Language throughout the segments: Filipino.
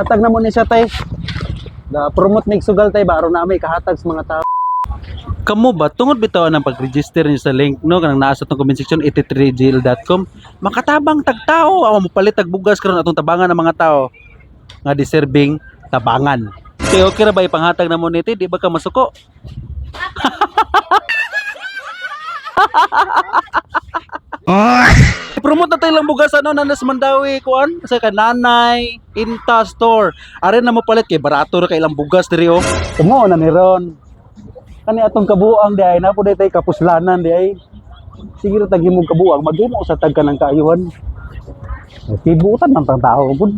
Pangatag na mo ni siya tay. Da promote mig sugal tay ba aron na may kahatag sa mga tao. Kamo ba tungod bitaw ang pag-register niyo sa link no kanang naa sa tong comment section 83gl.com makatabang tagtao amo mopalit tag bugas karon atong tabangan ng mga tao nga deserving tabangan. Okay, okay ra ba ipanghatag na mo niti di ba ka masuko? Promote na tayo lang bugas ano nanas Mandawi kuan sa kananay Inta store. Are na mo palit kay barato ra kay ilang bugas diri oh. Kumo na ni ron. Kani atong kabuang di ay na po tay kapuslanan di ay. Sige ra tag himong kabuang maghimo sa tag kanang kaayuhan. Tibutan man tang tao gud.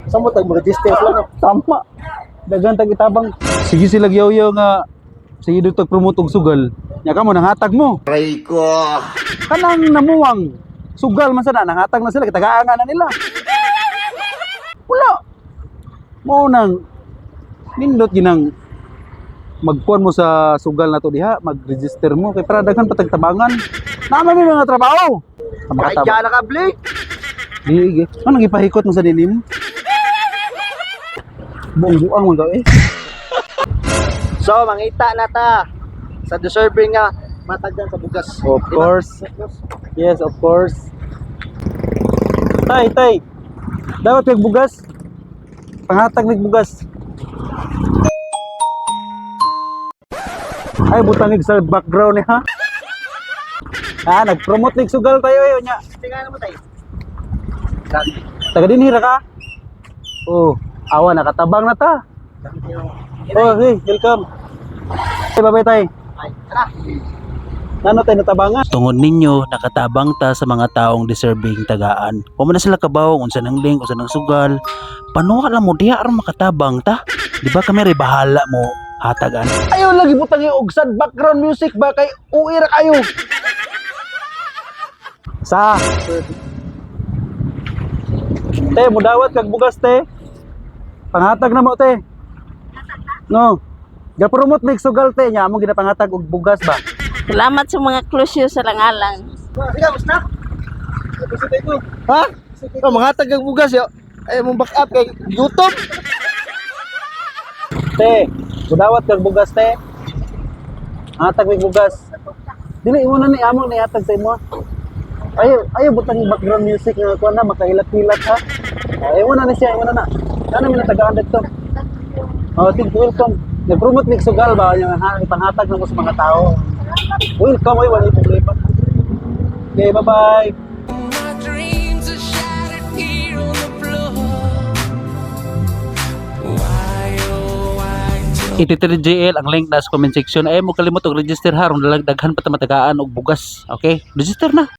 Samo tag register lang tama. Dagan tag itabang. Sige sila yaw-yaw nga sige do tag promote og sugal. Nya kamo nanghatag mo. Aray ko. Kanang namuwang sugal man sana nanghatag na sila kitagaangan na nila. Wala. Mo nang nindot ginang magkuan mo sa sugal na to diha, mag-register mo kay para daghan patagtabangan. Naman mi mga trabaho. Kahit yan nakablik. Di, ano gipahikot mo sa dilim? Buong-buang mga eh. So, mangita na ta sa deserving nga matagdan sa bugas. Of course. Yes, of course. Tay. Dapat kag bugas. Panghatag nig bugas. Ay butangig sa background ha. Nag-promote nig sugal tayo ayo nya. Tingnan mo tayo. Taga dinhi ra ka? Oh, awa nakatabang na ta. Oh, hey, welcome. Hey, bye-bye tay. Ay, tara. Nano tayo natabangan? Tungod ninyo nakatabang ta sa mga taong deserving tagaan. Kung na sila kabaw unsa nang link unsa nang sugal, panuha lang mo diha aron makatabang ta. Di ba kami ray bahala mo hatagan. Ayaw lagi butang og sad background music ba kay uwi ra kayo. Sa te mo dawat kag bugas te. Panghatag na mo te. No. Ga-promote mig sugal te nya amo ginapangatag og bugas ba. Salamat sa mga closure sa langalan. Sige, basta. Ha? Oh, manghatag ang bugas yo. Ay mong back up kay YouTube. Te, budawat kag bugas te. Hatag mig bugas. Dili imo na ni amo ni hatag sa imo. Ayo butang background music nga ko na makailat-ilat ha. Ayo na siya, imo na. Ano mi natagaan dito? Oh, welcome. Nag-promote mig sugal ba yung panghatag na mo sa mga tao. Welcome ay wala problema. Okay, bye-bye. Iti3GL ang link na sa comment section ay mo kalimot og register ha aron daghan pa ta matagaan og bugas. Okay? Register na.